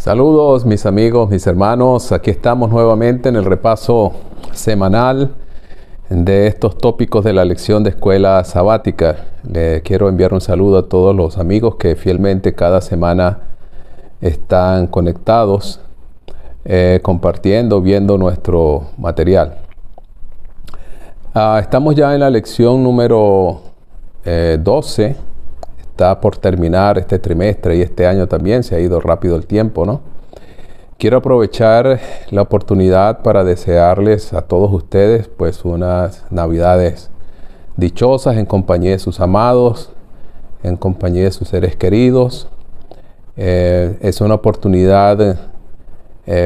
Saludos mis amigos, mis hermanos, aquí estamos nuevamente en el repaso semanal de estos tópicos de la lección de escuela sabática. Le quiero enviar un saludo a todos los amigos que fielmente cada semana están conectados, compartiendo, viendo nuestro material. Estamos ya en la lección número 12. Está por terminar este trimestre y este año también, se ha ido rápido el tiempo, ¿no? Quiero aprovechar la oportunidad para desearles a todos ustedes pues unas Navidades dichosas en compañía de sus amados, en compañía de sus seres queridos. Es una oportunidad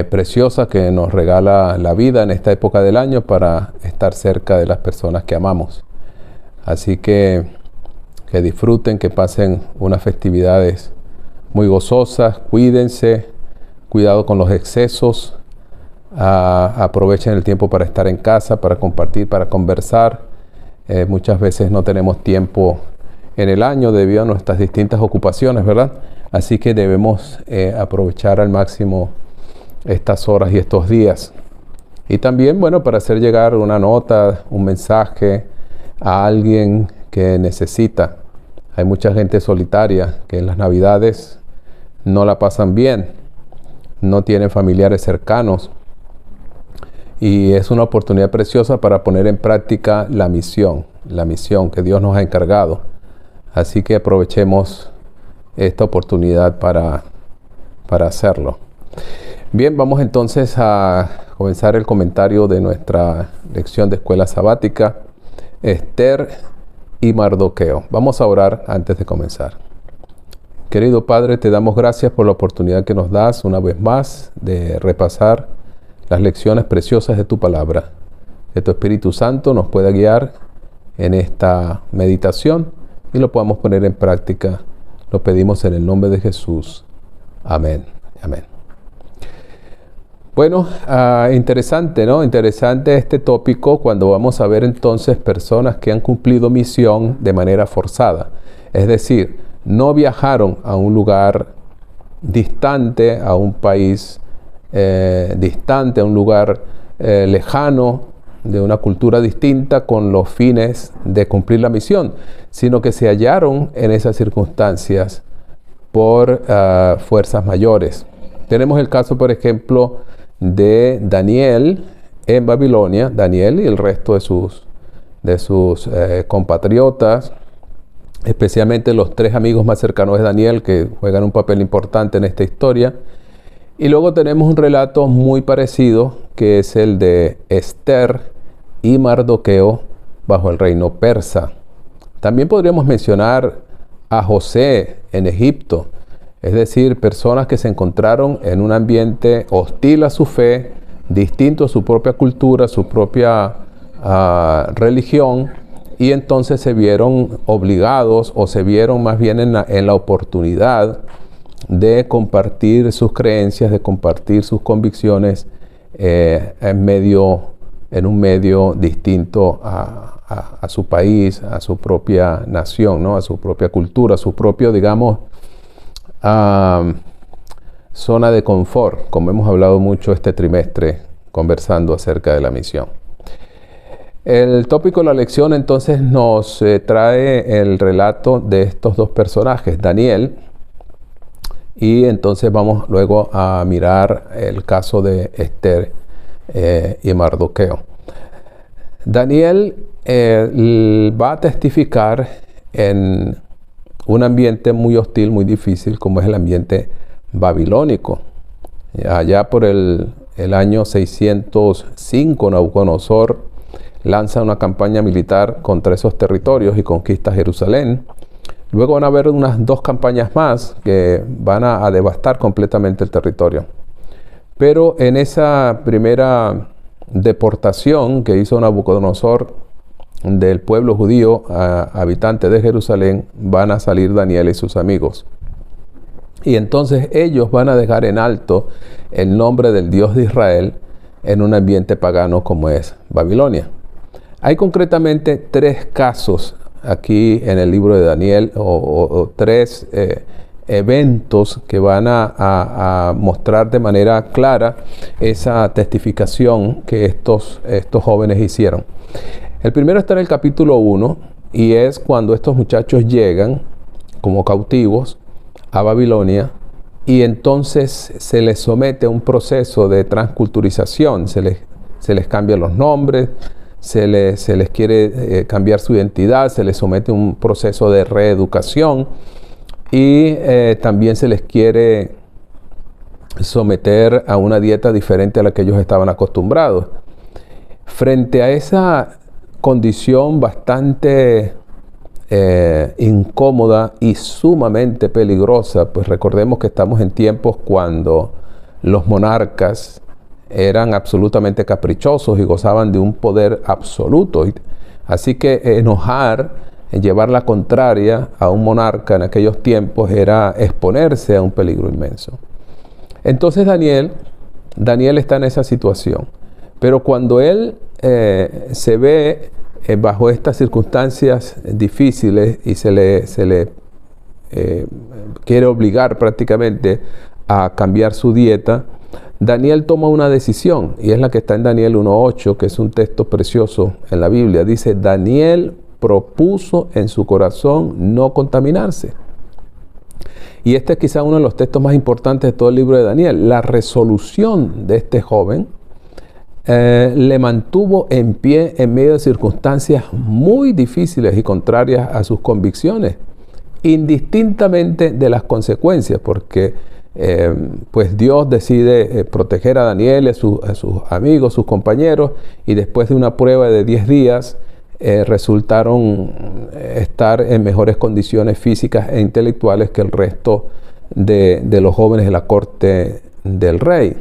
preciosa que nos regala la vida en esta época del año para estar cerca de las personas que amamos. Así que disfruten, que pasen unas festividades muy gozosas, cuídense, cuidado con los excesos, aprovechen el tiempo para estar en casa, para compartir, para conversar. Muchas veces no tenemos tiempo en el año debido a nuestras distintas ocupaciones, ¿verdad? Así que debemos aprovechar al máximo estas horas y estos días. Y también, bueno, para hacer llegar una nota, un mensaje a alguien que necesita. Hay mucha gente solitaria que en las Navidades no la pasan bien, no tienen familiares cercanos, y es una oportunidad preciosa para poner en práctica la misión que Dios nos ha encargado. Así que aprovechemos esta oportunidad para hacerlo. Bien, vamos entonces a comenzar el comentario de nuestra lección de escuela sabática, Esther y Mardoqueo. Vamos a orar antes de comenzar. Querido Padre, te damos gracias por la oportunidad que nos das una vez más de repasar las lecciones preciosas de tu palabra. Que tu Espíritu Santo nos pueda guiar en esta meditación y lo podamos poner en práctica. Lo pedimos en el nombre de Jesús. Amén. Amén. Bueno, interesante, ¿no? Interesante este tópico cuando vamos a ver entonces personas que han cumplido misión de manera forzada. Es decir, no viajaron a un lugar distante, a un país distante, a un lugar lejano, de una cultura distinta con los fines de cumplir la misión, sino que se hallaron en esas circunstancias por fuerzas mayores. Tenemos el caso, por ejemplo, de Daniel en Babilonia, Daniel y el resto de sus compatriotas, especialmente los tres amigos más cercanos de Daniel que juegan un papel importante en esta historia. Y luego tenemos un relato muy parecido que es el de Esther y Mardoqueo bajo el reino persa. También podríamos mencionar a José en Egipto. Es decir, personas que se encontraron en un ambiente hostil a su fe, distinto a su propia cultura, su propia religión, y entonces se vieron obligados o se vieron más bien en la oportunidad de compartir sus creencias, de compartir sus convicciones en un medio distinto a su país, a su propia nación, ¿no? A su propia cultura, a su propio, digamos, zona de confort, como hemos hablado mucho este trimestre conversando acerca de la misión. El tópico de la lección entonces nos trae el relato de estos dos personajes, Daniel, y entonces vamos luego a mirar el caso de Esther y Mardoqueo. Daniel va a testificar en un ambiente muy hostil, muy difícil, como es el ambiente babilónico. Allá por el año 605, Nabucodonosor lanza una campaña militar contra esos territorios y conquista Jerusalén. Luego van a haber unas 2 campañas más que van a devastar completamente el territorio. Pero en esa primera deportación que hizo Nabucodonosor del pueblo judío a habitantes de Jerusalén, van a salir Daniel y sus amigos. Y entonces ellos van a dejar en alto el nombre del Dios de Israel en un ambiente pagano como es Babilonia. Hay concretamente 3 casos aquí en el libro de Daniel, o 3 eventos que van a mostrar de manera clara esa testificación que estos jóvenes hicieron. El primero está en el capítulo 1 y es cuando estos muchachos llegan como cautivos a Babilonia y entonces se les somete a un proceso de transculturización, se les cambian los nombres, se les quiere cambiar su identidad, se les somete a un proceso de reeducación y también se les quiere someter a una dieta diferente a la que ellos estaban acostumbrados. Frente a esa condición bastante incómoda y sumamente peligrosa, pues recordemos que estamos en tiempos cuando los monarcas eran absolutamente caprichosos y gozaban de un poder absoluto. Así que llevar la contraria a un monarca en aquellos tiempos era exponerse a un peligro inmenso. Entonces Daniel está en esa situación. Pero cuando él se ve bajo estas circunstancias difíciles y se le quiere obligar prácticamente a cambiar su dieta, Daniel toma una decisión, y es la que está en Daniel 1:8, que es un texto precioso en la Biblia. Dice: Daniel propuso en su corazón no contaminarse. Y este es quizá uno de los textos más importantes de todo el libro de Daniel. La resolución de este joven le mantuvo en pie en medio de circunstancias muy difíciles y contrarias a sus convicciones, indistintamente de las consecuencias, porque pues Dios decide proteger a Daniel, a sus amigos, sus compañeros, y después de una prueba de 10 días resultaron estar en mejores condiciones físicas e intelectuales que el resto de los jóvenes de la corte del rey.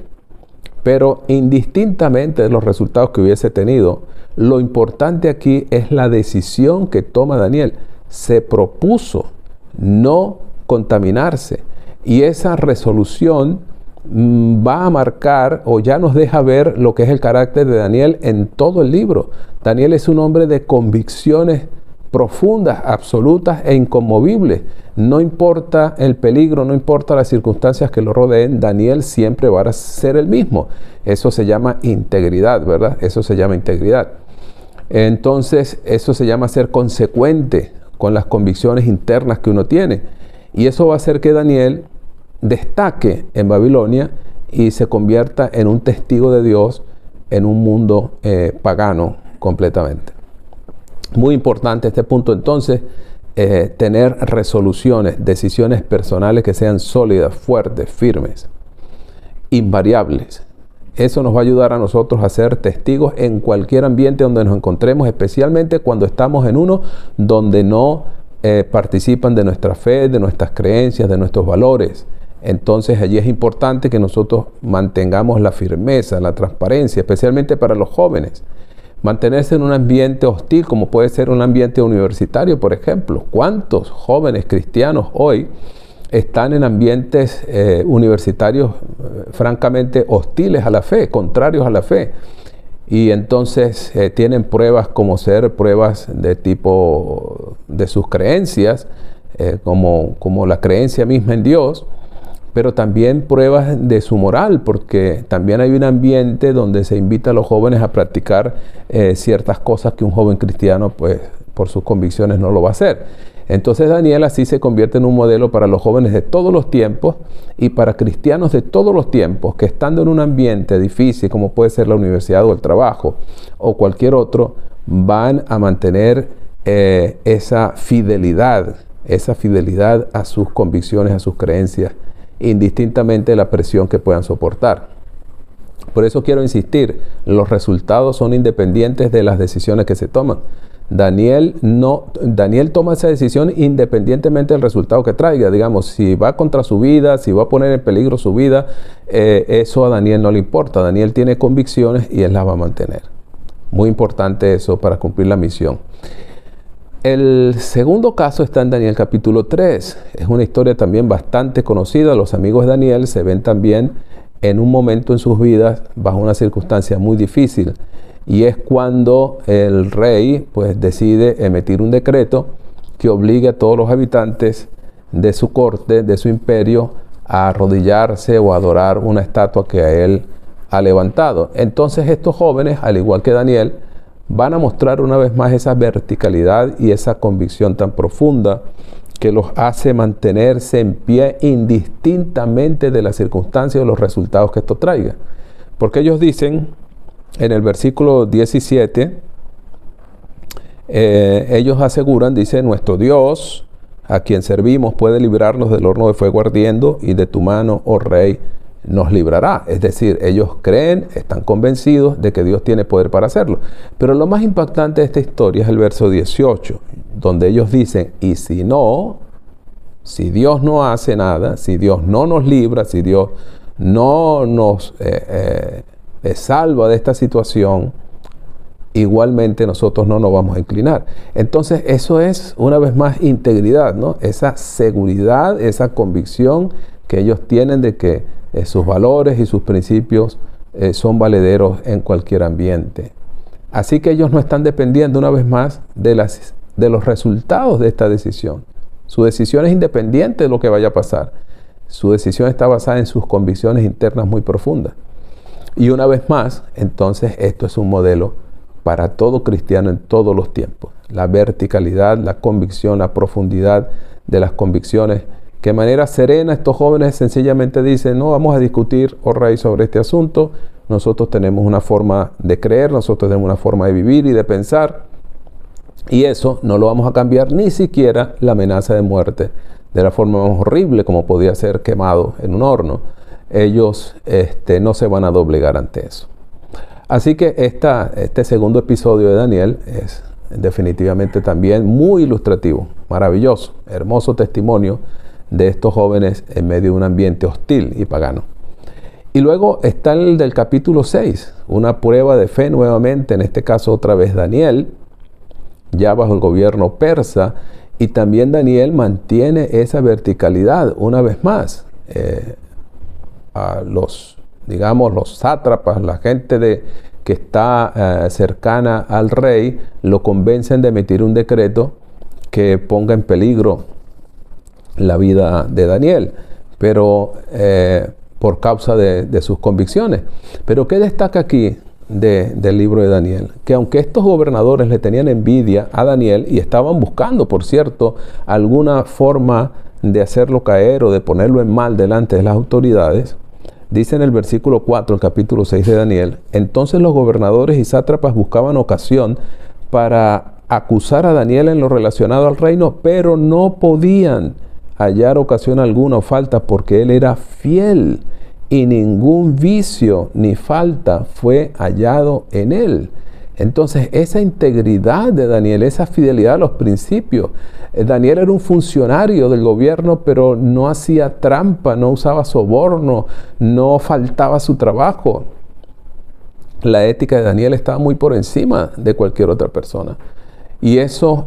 Pero indistintamente de los resultados que hubiese tenido, lo importante aquí es la decisión que toma Daniel. Se propuso no contaminarse, y esa resolución va a marcar, o ya nos deja ver, lo que es el carácter de Daniel en todo el libro. Daniel es un hombre de convicciones profundas, absolutas e inconmovibles. No importa el peligro, no importa las circunstancias que lo rodeen, Daniel siempre va a ser el mismo. Eso se llama integridad, ¿verdad? Eso se llama integridad. Entonces, eso se llama ser consecuente con las convicciones internas que uno tiene. Y eso va a hacer que Daniel destaque en Babilonia y se convierta en un testigo de Dios en un mundo pagano completamente. Muy importante este punto entonces, tener resoluciones, decisiones personales que sean sólidas, fuertes, firmes, invariables. Eso nos va a ayudar a nosotros a ser testigos en cualquier ambiente donde nos encontremos, especialmente cuando estamos en uno donde no participan de nuestra fe, de nuestras creencias, de nuestros valores. Entonces allí es importante que nosotros mantengamos la firmeza, la transparencia, especialmente para los jóvenes. Mantenerse en un ambiente hostil, como puede ser un ambiente universitario, por ejemplo. ¿Cuántos jóvenes cristianos hoy están en ambientes universitarios francamente hostiles a la fe, contrarios a la fe? Y entonces tienen pruebas como ser pruebas de tipo de sus creencias, como la creencia misma en Dios, pero también pruebas de su moral, porque también hay un ambiente donde se invita a los jóvenes a practicar ciertas cosas que un joven cristiano, pues, por sus convicciones no lo va a hacer. Entonces Daniel así se convierte en un modelo para los jóvenes de todos los tiempos y para cristianos de todos los tiempos que, estando en un ambiente difícil como puede ser la universidad o el trabajo o cualquier otro, van a mantener esa fidelidad a sus convicciones, a sus creencias, indistintamente de la presión que puedan soportar. Por eso quiero insistir, los resultados son independientes de las decisiones que se toman. Daniel toma esa decisión independientemente del resultado que traiga. Digamos, si va contra su vida, si va a poner en peligro su vida, eso a Daniel no le importa. Daniel tiene convicciones y él las va a mantener. Muy importante eso para cumplir la misión. El segundo caso está en Daniel capítulo 3. Es una historia también bastante conocida. Los amigos de Daniel se ven también en un momento en sus vidas bajo una circunstancia muy difícil. Y es cuando el rey pues decide emitir un decreto que obligue a todos los habitantes de su corte, de su imperio, a arrodillarse o a adorar una estatua que a él ha levantado. Entonces estos jóvenes, al igual que Daniel, van a mostrar una vez más esa verticalidad y esa convicción tan profunda que los hace mantenerse en pie indistintamente de las circunstancias o los resultados que esto traiga. Porque ellos dicen en el versículo 17, ellos aseguran, dice, nuestro Dios, a quien servimos, puede librarnos del horno de fuego ardiendo, y de tu mano, oh rey, nos librará. Es decir, ellos creen, están convencidos de que Dios tiene poder para hacerlo. Pero lo más impactante de esta historia es el verso 18, donde ellos dicen, y si no, si Dios no hace nada, si Dios no nos libra, si Dios no nos salva de esta situación, igualmente nosotros no nos vamos a inclinar. Entonces eso es una vez más integridad, ¿no? Esa seguridad, esa convicción que ellos tienen de que sus valores y sus principios son valederos en cualquier ambiente. Así que ellos no están dependiendo una vez más de los resultados de esta decisión. Su decisión es independiente de lo que vaya a pasar. Su decisión está basada en sus convicciones internas muy profundas. Y una vez más, entonces esto es un modelo para todo cristiano en todos los tiempos. La verticalidad, la convicción, la profundidad de las convicciones, que de manera serena estos jóvenes sencillamente dicen, no vamos a discutir, oh rey, sobre este asunto. Nosotros tenemos una forma de creer, nosotros tenemos una forma de vivir y de pensar, y eso no lo vamos a cambiar, ni siquiera la amenaza de muerte, de la forma más horrible como podía ser quemado en un horno. Ellos no se van a doblegar ante eso. Así que este segundo episodio de Daniel es definitivamente también muy ilustrativo, maravilloso, hermoso testimonio de estos jóvenes en medio de un ambiente hostil y pagano. Y luego está el del capítulo 6, una prueba de fe nuevamente, en este caso otra vez Daniel, ya bajo el gobierno persa, y también Daniel mantiene esa verticalidad una vez más. A los sátrapas, la gente que está cercana al rey, lo convencen de emitir un decreto que ponga en peligro la vida de Daniel, pero por causa de sus convicciones. Pero ¿qué destaca aquí del libro de Daniel? Que aunque estos gobernadores le tenían envidia a Daniel y estaban buscando, por cierto, alguna forma de hacerlo caer o de ponerlo en mal delante de las autoridades, dice en el versículo 4, el capítulo 6 de Daniel, entonces los gobernadores y sátrapas buscaban ocasión para acusar a Daniel en lo relacionado al reino, pero no podían hallar ocasión alguna o falta, porque él era fiel y ningún vicio ni falta fue hallado en él. Entonces esa integridad de Daniel, esa fidelidad a los principios. Daniel era un funcionario del gobierno, pero no hacía trampa, no usaba soborno, no faltaba a su trabajo. La ética de Daniel estaba muy por encima de cualquier otra persona. Y eso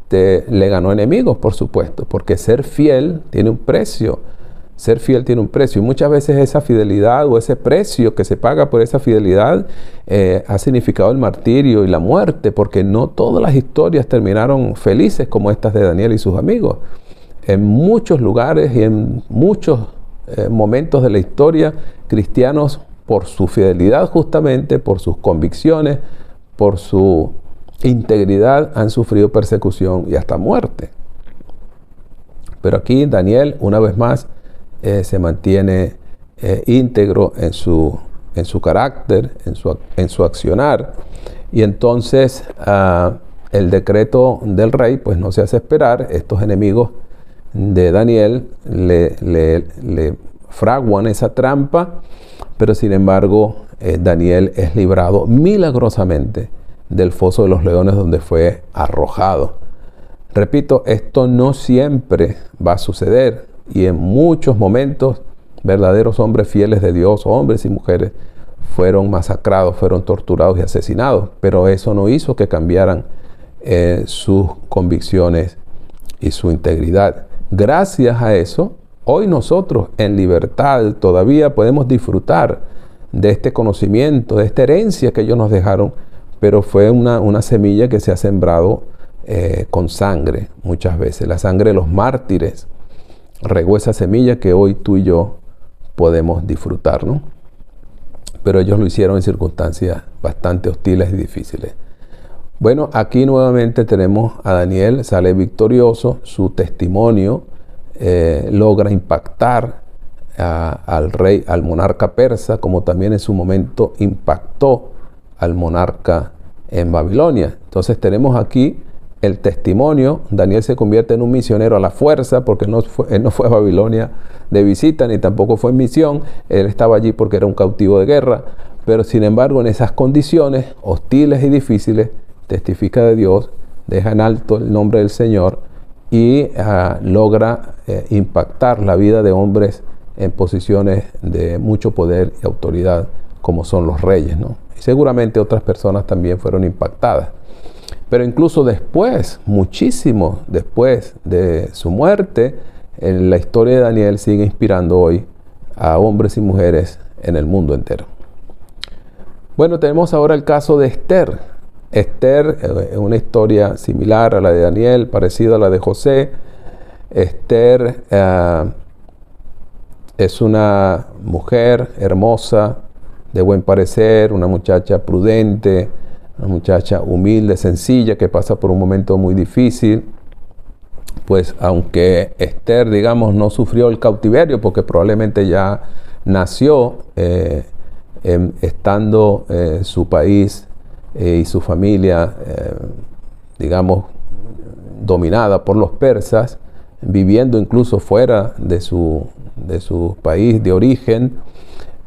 le ganó enemigos, por supuesto, porque ser fiel tiene un precio. Ser fiel tiene un precio, y muchas veces esa fidelidad o ese precio que se paga por esa fidelidad ha significado el martirio y la muerte, porque no todas las historias terminaron felices como estas de Daniel y sus amigos. En muchos lugares y en muchos momentos de la historia, cristianos, por su fidelidad justamente, por sus convicciones, por su integridad, han sufrido persecución y hasta muerte. Pero aquí Daniel, una vez más, se mantiene íntegro en su carácter, en su accionar, y entonces el decreto del rey pues no se hace esperar. Estos enemigos de Daniel le fraguan esa trampa, pero sin embargo Daniel es librado milagrosamente del foso de los leones, donde fue arrojado. Repito, esto no siempre va a suceder, y en muchos momentos verdaderos hombres fieles de Dios, hombres y mujeres, fueron masacrados, fueron torturados y asesinados, pero eso no hizo que cambiaran sus convicciones y su integridad. Gracias a eso, hoy nosotros en libertad todavía podemos disfrutar de este conocimiento, de esta herencia que ellos nos dejaron, pero fue una semilla que se ha sembrado con sangre muchas veces, la sangre de los mártires, regó esa semilla que hoy tú y yo podemos disfrutar, ¿no? Pero ellos lo hicieron en circunstancias bastante hostiles y difíciles. Bueno, aquí nuevamente tenemos a Daniel, sale victorioso, su testimonio logra impactar al rey, al monarca persa, como también en su momento impactó al monarca en Babilonia. Entonces tenemos aquí el testimonio. Daniel se convierte en un misionero a la fuerza, porque él no fue a Babilonia de visita, ni tampoco fue en misión. Él estaba allí porque era un cautivo de guerra, pero sin embargo en esas condiciones hostiles y difíciles testifica de Dios, deja en alto el nombre del Señor y logra impactar la vida de hombres en posiciones de mucho poder y autoridad, como son los reyes, ¿no? Y seguramente otras personas también fueron impactadas. Pero incluso después, muchísimo después de su muerte, la historia de Daniel sigue inspirando hoy a hombres y mujeres en el mundo entero. Bueno, tenemos ahora el caso de Esther. Esther es una historia similar a la de Daniel, parecida a la de José. Esther es una mujer hermosa, de buen parecer, una muchacha prudente, una muchacha humilde, sencilla, que pasa por un momento muy difícil. Pues aunque Esther, digamos, no sufrió el cautiverio, porque probablemente ya nació estando su país y su familia, digamos, dominada por los persas, viviendo incluso fuera de su país de origen,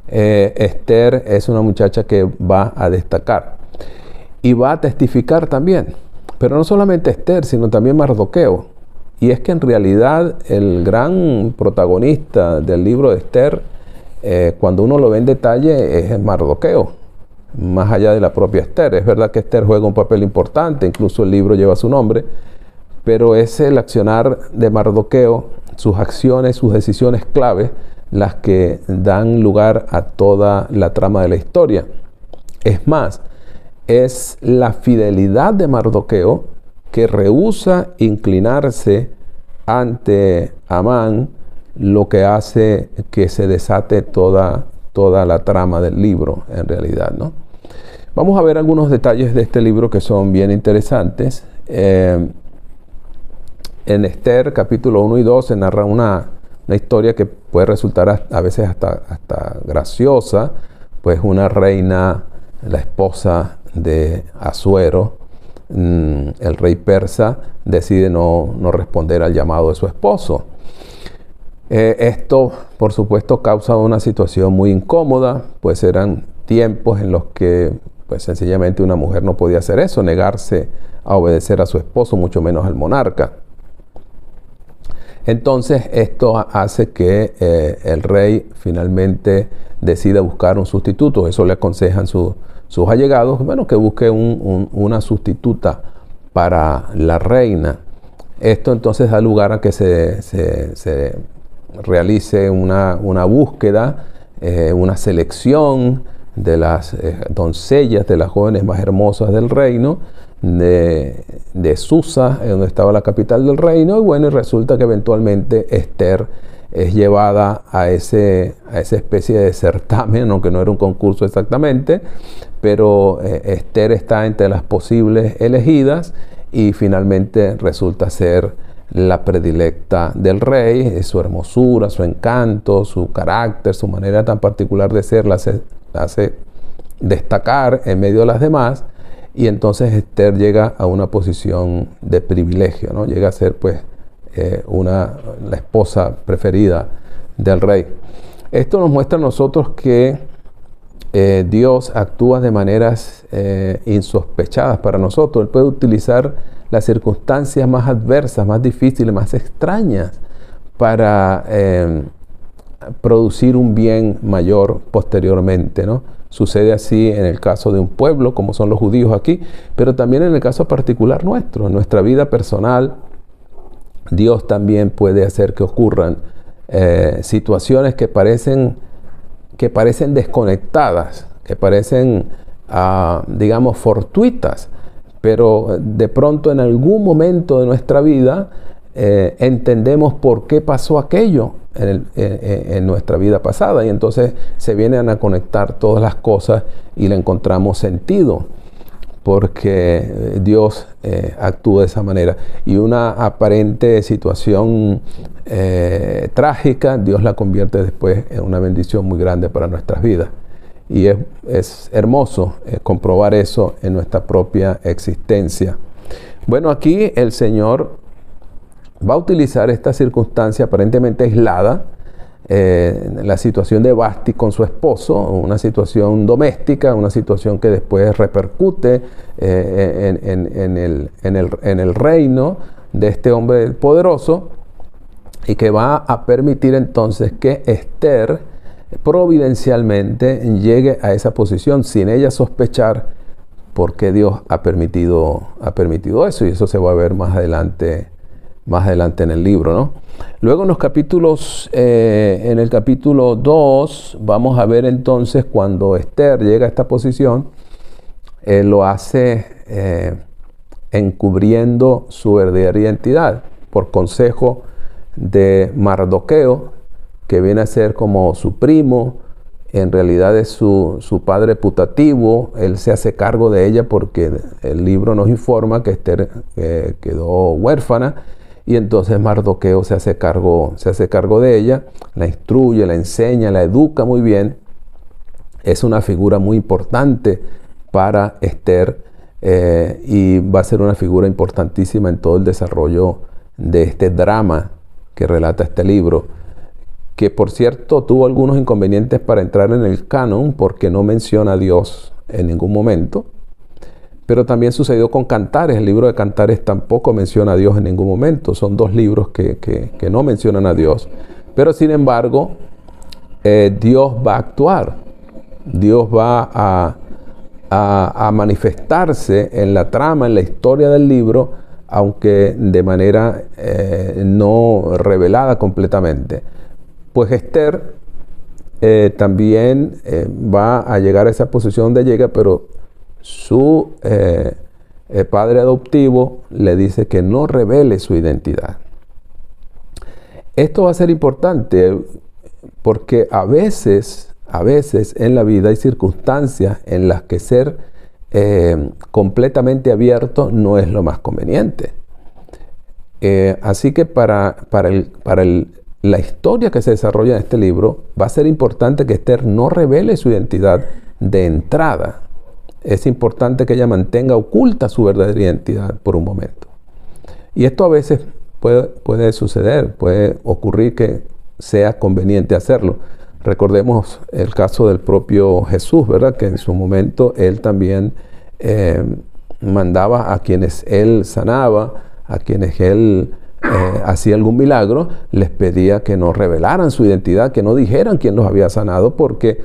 Esther es una muchacha que va a destacar y va a testificar también. Pero no solamente Esther, sino también Mardoqueo. Y es que en realidad el gran protagonista del libro de Esther, cuando uno lo ve en detalle, es Mardoqueo, más allá de la propia Esther. Es verdad que Esther juega un papel importante, incluso el libro lleva su nombre, pero es el accionar de Mardoqueo, sus acciones, sus decisiones clave, las que dan lugar a toda la trama de la historia. Es más, es la fidelidad de Mardoqueo que rehúsa inclinarse ante Amán, lo que hace que se desate toda la trama del libro, en realidad, ¿no? Vamos a ver algunos detalles de este libro que son bien interesantes. En Esther, capítulo 1 y 2, se narra una historia que puede resultar a veces hasta graciosa, pues una reina, la esposa de Asuero, el rey persa, decide no responder al llamado de su esposo. Esto, por supuesto, causa una situación muy incómoda, pues eran tiempos en los que pues sencillamente una mujer no podía hacer eso, negarse a obedecer a su esposo, mucho menos al monarca. Entonces esto hace que el rey finalmente decida buscar un sustituto. Eso le aconsejan sus allegados, bueno, que busque una sustituta para la reina. Esto entonces da lugar a que se realice una búsqueda, una selección de las doncellas, de las jóvenes más hermosas del reino, de Susa, donde estaba la capital del reino, y bueno, y resulta que eventualmente Esther es llevada a esa especie de certamen, aunque no era un concurso exactamente, pero Esther está entre las posibles elegidas y finalmente resulta ser la predilecta del rey. Su hermosura, su encanto, su carácter, su manera tan particular de ser la hace destacar en medio de las demás. Y entonces Esther llega a una posición de privilegio, ¿no? Llega a ser pues la esposa preferida del rey. Esto nos muestra a nosotros que Dios actúa de maneras insospechadas para nosotros. Él puede utilizar las circunstancias más adversas, más difíciles, más extrañas para producir un bien mayor posteriormente, ¿no? Sucede así en el caso de un pueblo, como son los judíos aquí, pero también en el caso particular nuestro, en nuestra vida personal. Dios también puede hacer que ocurran situaciones que parecen desconectadas, que parecen, digamos, fortuitas, pero de pronto en algún momento de nuestra vida entendemos por qué pasó aquello en nuestra vida pasada, y entonces se vienen a conectar todas las cosas y le encontramos sentido, porque Dios actúa de esa manera. Y una aparente situación trágica, Dios la convierte después en una bendición muy grande para nuestras vidas. Y es hermoso comprobar eso en nuestra propia existencia. Bueno, aquí el Señor va a utilizar esta circunstancia aparentemente aislada, la situación de Vasti con su esposo, una situación doméstica, una situación que después repercute en el reino de este hombre poderoso, y que va a permitir entonces que Esther providencialmente llegue a esa posición sin ella sospechar por qué Dios ha permitido eso, y eso se va a ver más adelante en el libro, ¿no? Luego en el capítulo 2 vamos a ver entonces cuando Esther llega a esta posición, lo hace encubriendo su verdadera identidad por consejo de Mardoqueo, que viene a ser como su primo. En realidad es su padre putativo. Él se hace cargo de ella porque el libro nos informa que Esther quedó huérfana, y entonces Mardoqueo se hace cargo de ella, la instruye, la enseña, la educa muy bien. Es una figura muy importante para Esther, y va a ser una figura importantísima en todo el desarrollo de este drama que relata este libro, que por cierto tuvo algunos inconvenientes para entrar en el canon porque no menciona a Dios en ningún momento. Pero también sucedió con Cantares. El libro de Cantares tampoco menciona a Dios en ningún momento. Son dos libros que no mencionan a Dios. Pero sin embargo, Dios va a actuar. Dios va a manifestarse en la trama, en la historia del libro, aunque de manera no revelada completamente. Pues Esther también va a llegar a esa posición donde llega, pero su padre adoptivo le dice que no revele su identidad. Esto va a ser importante porque a veces en la vida hay circunstancias en las que ser completamente abierto no es lo más conveniente. Así que para la historia que se desarrolla en este libro, va a ser importante que Esther no revele su identidad de entrada. Es importante que ella mantenga oculta su verdadera identidad por un momento. Y esto a veces puede suceder, puede ocurrir que sea conveniente hacerlo. Recordemos el caso del propio Jesús, ¿verdad? Que en su momento él también mandaba a quienes él sanaba, a quienes él hacía algún milagro, les pedía que no revelaran su identidad, que no dijeran quién los había sanado, porque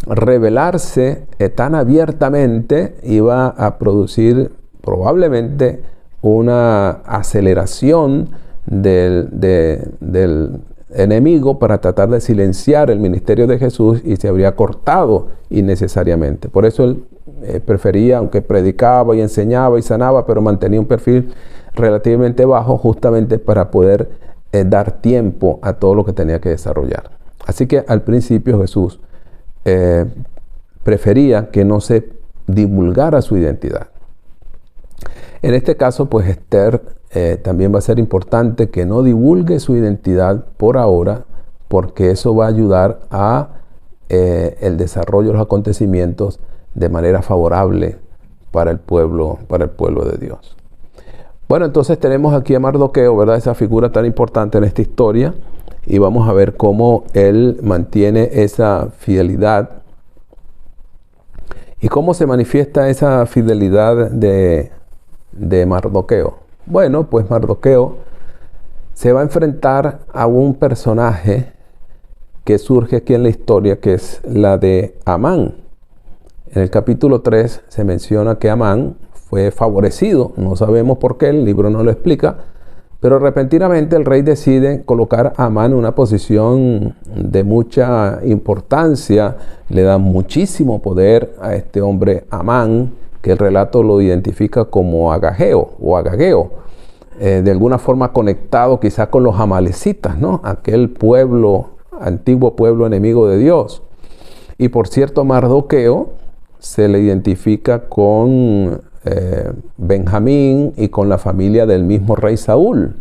revelarse tan abiertamente iba a producir probablemente una aceleración del enemigo para tratar de silenciar el ministerio de Jesús, y se habría cortado innecesariamente. Por eso él prefería, aunque predicaba y enseñaba y sanaba, pero mantenía un perfil relativamente bajo, justamente para poder dar tiempo a todo lo que tenía que desarrollar. Así que al principio Jesús prefería que no se divulgara su identidad. En este caso, pues Esther también va a ser importante que no divulgue su identidad por ahora, porque eso va a ayudar a el desarrollo de los acontecimientos de manera favorable para el pueblo de Dios. Bueno, entonces tenemos aquí a Mardoqueo, ¿verdad? Esa figura tan importante en esta historia, y vamos a ver cómo él mantiene esa fidelidad y cómo se manifiesta esa fidelidad de Mardoqueo. Bueno, pues Mardoqueo se va a enfrentar a un personaje que surge aquí en la historia, que es la de Amán. En el capítulo 3 se menciona que Amán fue favorecido, no sabemos por qué, el libro no lo explica, pero repentinamente el rey decide colocar a Amán en una posición de mucha importancia, le da muchísimo poder a este hombre Amán, que el relato lo identifica como Agageo o Agageo. de alguna forma conectado quizá con los amalecitas, ¿no? Aquel pueblo, antiguo pueblo enemigo de Dios. Y por cierto, Mardoqueo se le identifica con Benjamín y con la familia del mismo rey Saúl.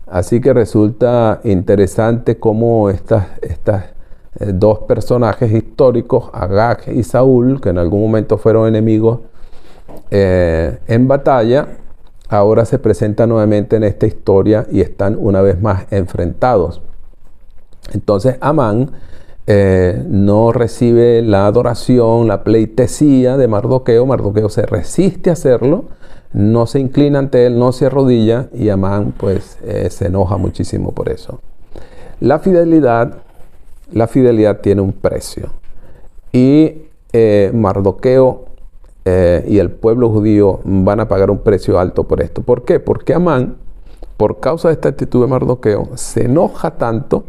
Así que resulta interesante cómo estas dos personajes históricos, Agag y Saúl, que en algún momento fueron enemigos en batalla, ahora se presentan nuevamente en esta historia y están una vez más enfrentados. Entonces Amán no recibe la adoración, la pleitesía de Mardoqueo. Mardoqueo se resiste a hacerlo, no se inclina ante él, no se arrodilla, y Amán pues se enoja muchísimo por eso. La fidelidad tiene un precio, y Mardoqueo y el pueblo judío van a pagar un precio alto por esto. ¿Por qué? Porque Amán, por causa de esta actitud de Mardoqueo, se enoja tanto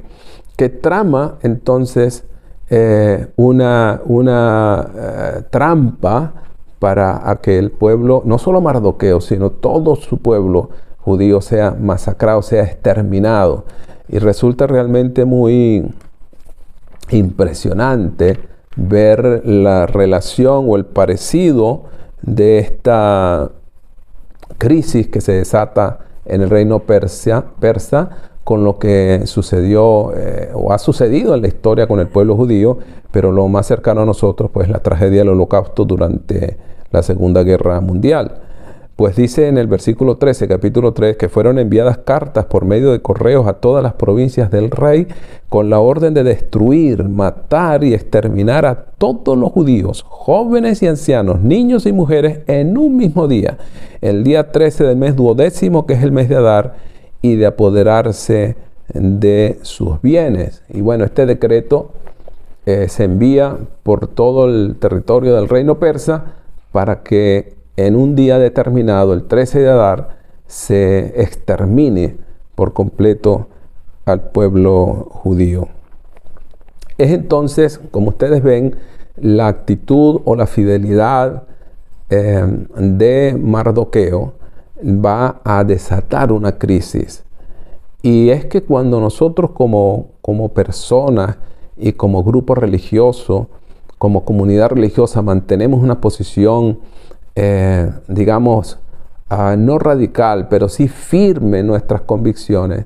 que trama entonces una trampa para a que el pueblo, no solo Mardoqueo, sino todo su pueblo judío sea masacrado, sea exterminado. Y resulta realmente muy impresionante ver la relación o el parecido de esta crisis que se desata en el reino persa con lo que sucedió o ha sucedido en la historia con el pueblo judío, pero lo más cercano a nosotros, pues la tragedia del Holocausto durante la Segunda Guerra Mundial. Pues dice en el versículo 13, capítulo 3, que fueron enviadas cartas por medio de correos a todas las provincias del rey con la orden de destruir, matar y exterminar a todos los judíos, jóvenes y ancianos, niños y mujeres, en un mismo día, el día 13 del mes 12º, que es el mes de Adar, y de apoderarse de sus bienes. Y bueno, este decreto se envía por todo el territorio del reino persa para que en un día determinado, el 13 de Adar, se extermine por completo al pueblo judío. Es entonces, como ustedes ven, la actitud o la fidelidad de Mardoqueo va a desatar una crisis. Y es que cuando nosotros como personas y como grupo religioso, como comunidad religiosa, mantenemos una posición digamos, no radical, pero sí firme en nuestras convicciones,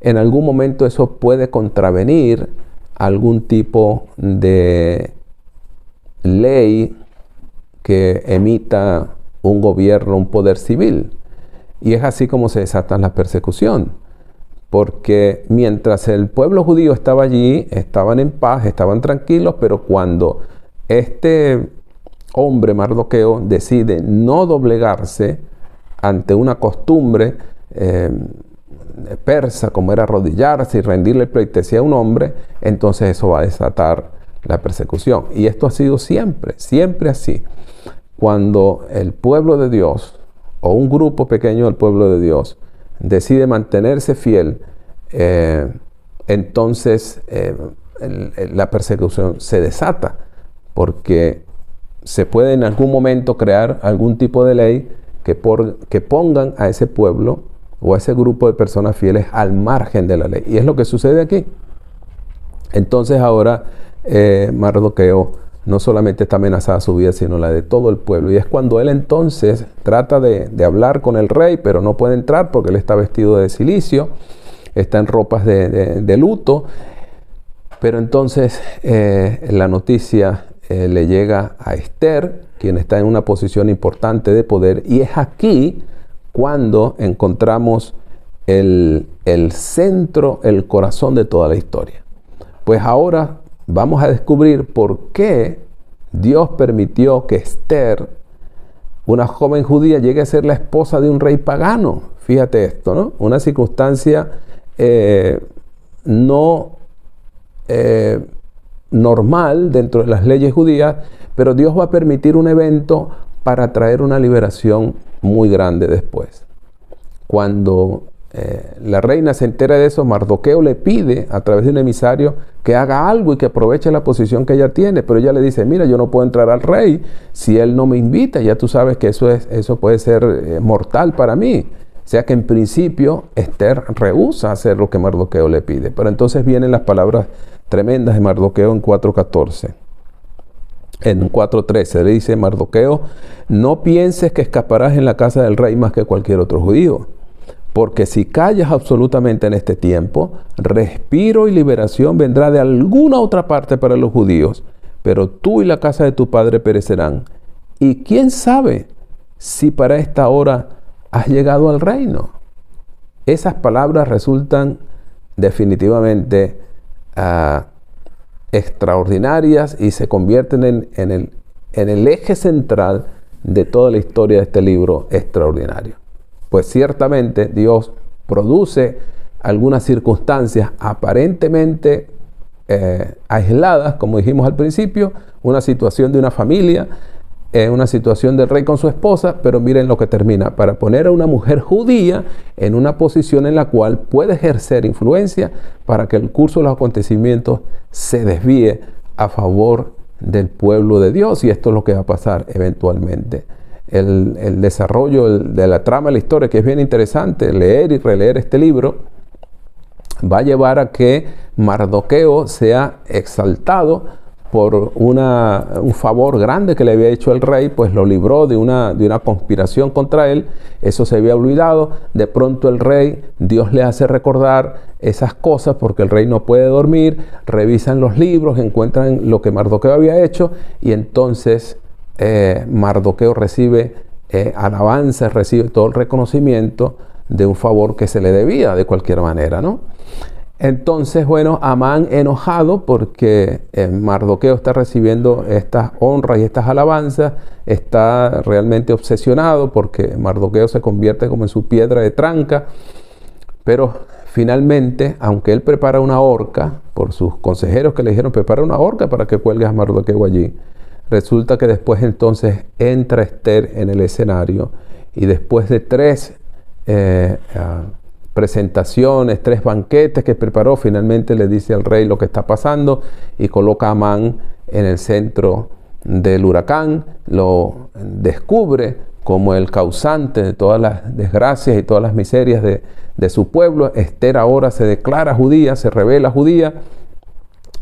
en algún momento eso puede contravenir algún tipo de ley que emita un gobierno, un poder civil. Y es así como se desata la persecución. Porque mientras el pueblo judío estaba allí, estaban en paz, estaban tranquilos, pero cuando este hombre, Mardoqueo, decide no doblegarse ante una costumbre persa, como era arrodillarse y rendirle pleitesía a un hombre, entonces eso va a desatar la persecución. Y esto ha sido siempre, siempre así. Cuando el pueblo de Dios, o un grupo pequeño del pueblo de Dios, decide mantenerse fiel, entonces la persecución se desata, porque se puede en algún momento crear algún tipo de ley que pongan a ese pueblo o a ese grupo de personas fieles al margen de la ley. Y es lo que sucede aquí. Entonces ahora Mardoqueo no solamente está amenazada su vida, sino la de todo el pueblo. Y es cuando él entonces trata de hablar con el rey, pero no puede entrar porque él está vestido de cilicio, está en ropas de luto. Pero entonces la noticia le llega a Esther, quien está en una posición importante de poder, y es aquí cuando encontramos el centro, el corazón de toda la historia. Pues ahora vamos a descubrir por qué Dios permitió que Esther, una joven judía, llegue a ser la esposa de un rey pagano. Fíjate esto, ¿no? Una circunstancia normal dentro de las leyes judías, pero Dios va a permitir un evento para traer una liberación muy grande después. Cuando la reina se entera de eso, Mardoqueo le pide a través de un emisario que haga algo y que aproveche la posición que ella tiene, pero ella le dice: mira, yo no puedo entrar al rey si él no me invita, ya tú sabes que eso puede ser mortal para mí. sea que en principio Esther rehúsa hacer lo que Mardoqueo le pide. Pero entonces vienen las palabras tremendas de Mardoqueo en 4:14. En 4:13 le dice Mardoqueo: no pienses que escaparás en la casa del rey más que cualquier otro judío, porque si callas absolutamente en este tiempo, respiro y liberación vendrá de alguna otra parte para los judíos, pero tú y la casa de tu padre perecerán. Y quién sabe si para esta hora has llegado al reino. Esas palabras resultan definitivamente extraordinarias y se convierten en el eje central de toda la historia de este libro extraordinario. Pues ciertamente Dios produce algunas circunstancias aparentemente aisladas, como dijimos al principio, una situación de una familia, una situación del rey con su esposa, pero miren lo que termina: para poner a una mujer judía en una posición en la cual puede ejercer influencia para que el curso de los acontecimientos se desvíe a favor del pueblo de Dios. Y esto es lo que va a pasar eventualmente. El desarrollo de la trama de la historia, que es bien interesante, leer y releer este libro, va a llevar a que Mardoqueo sea exaltado por un favor grande que le había hecho el rey, pues lo libró de una conspiración contra él. Eso se había olvidado. De pronto el rey, Dios le hace recordar esas cosas porque el rey no puede dormir. Revisan los libros, encuentran lo que Mardoqueo había hecho, y entonces Mardoqueo recibe alabanza, recibe todo el reconocimiento de un favor que se le debía de cualquier manera, ¿no? Entonces, bueno, Amán, enojado porque Mardoqueo está recibiendo estas honras y estas alabanzas, está realmente obsesionado porque Mardoqueo se convierte como en su piedra de tranca. Pero finalmente, aunque él prepara una horca, por sus consejeros que le dijeron: prepara una horca para que cuelgues a Mardoqueo allí, resulta que después entonces entra Esther en el escenario, y después de 3 presentaciones, 3 banquetes que preparó, finalmente le dice al rey lo que está pasando y coloca a Amán en el centro del huracán. Lo descubre como el causante de todas las desgracias y todas las miserias de su pueblo. Esther ahora se declara judía, se revela judía,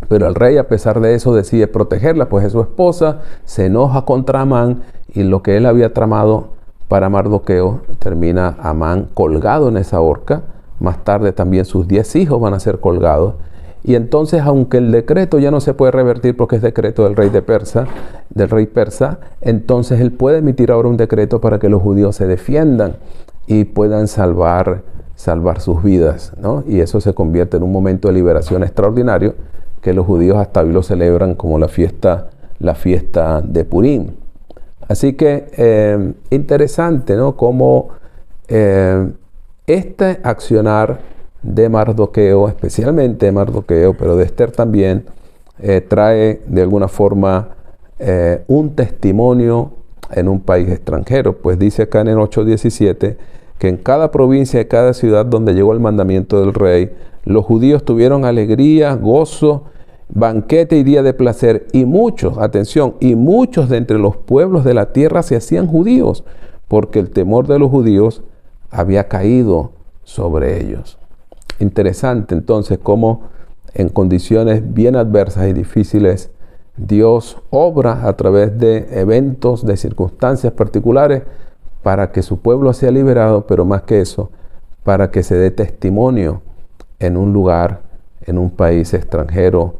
pero el rey, a pesar de eso, decide protegerla, pues es su esposa. Se enoja contra Amán, y lo que él había tramado para Mardoqueo termina Amán colgado en esa horca. Más tarde también sus 10 hijos van a ser colgados. Y entonces, aunque el decreto ya no se puede revertir porque es decreto del rey persa, entonces él puede emitir ahora un decreto para que los judíos se defiendan y puedan salvar sus vidas, ¿no? Y eso se convierte en un momento de liberación extraordinario que los judíos hasta hoy lo celebran como la fiesta de Purim. Así que interesante, ¿no? Cómo este accionar de Mardoqueo, especialmente de Mardoqueo, pero de Esther también, trae de alguna forma un testimonio en un país extranjero. Pues dice acá en el 8:17 que en cada provincia y cada ciudad donde llegó el mandamiento del rey, los judíos tuvieron alegría, gozo, banquete y día de placer, y muchos, atención, y muchos de entre los pueblos de la tierra se hacían judíos, porque el temor de los judíos había caído sobre ellos. Interesante entonces cómo en condiciones bien adversas y difíciles Dios obra a través de eventos, de circunstancias particulares, para que su pueblo sea liberado, pero más que eso, para que se dé testimonio en un lugar, en un país extranjero,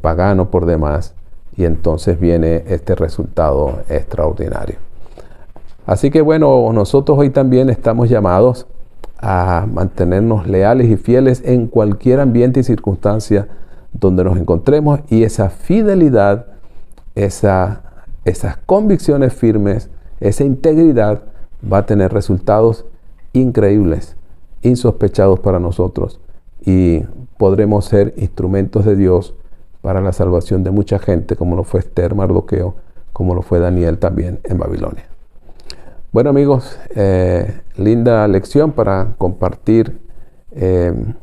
pagano por demás, y entonces viene este resultado extraordinario. Así que bueno, nosotros hoy también estamos llamados a mantenernos leales y fieles en cualquier ambiente y circunstancia donde nos encontremos, y esa fidelidad, esas convicciones firmes, esa integridad va a tener resultados increíbles, insospechados para nosotros, y podremos ser instrumentos de Dios para la salvación de mucha gente, como lo fue Esther, Mardoqueo, como lo fue Daniel también en Babilonia. Bueno amigos, linda lección para compartir en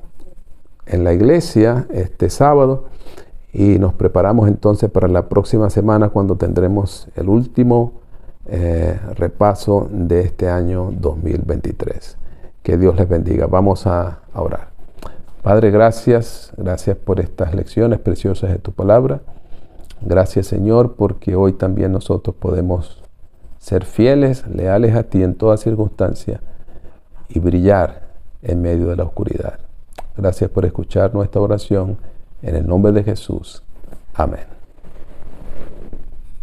la iglesia este sábado, y nos preparamos entonces para la próxima semana, cuando tendremos el último repaso de este año 2023. Que Dios les bendiga. Vamos a orar. Padre, gracias por estas lecciones preciosas de tu palabra. Gracias, Señor, porque hoy también nosotros podemos ser fieles, leales a ti en toda circunstancia y brillar en medio de la oscuridad. Gracias por escuchar nuestra oración. En el nombre de Jesús. Amén.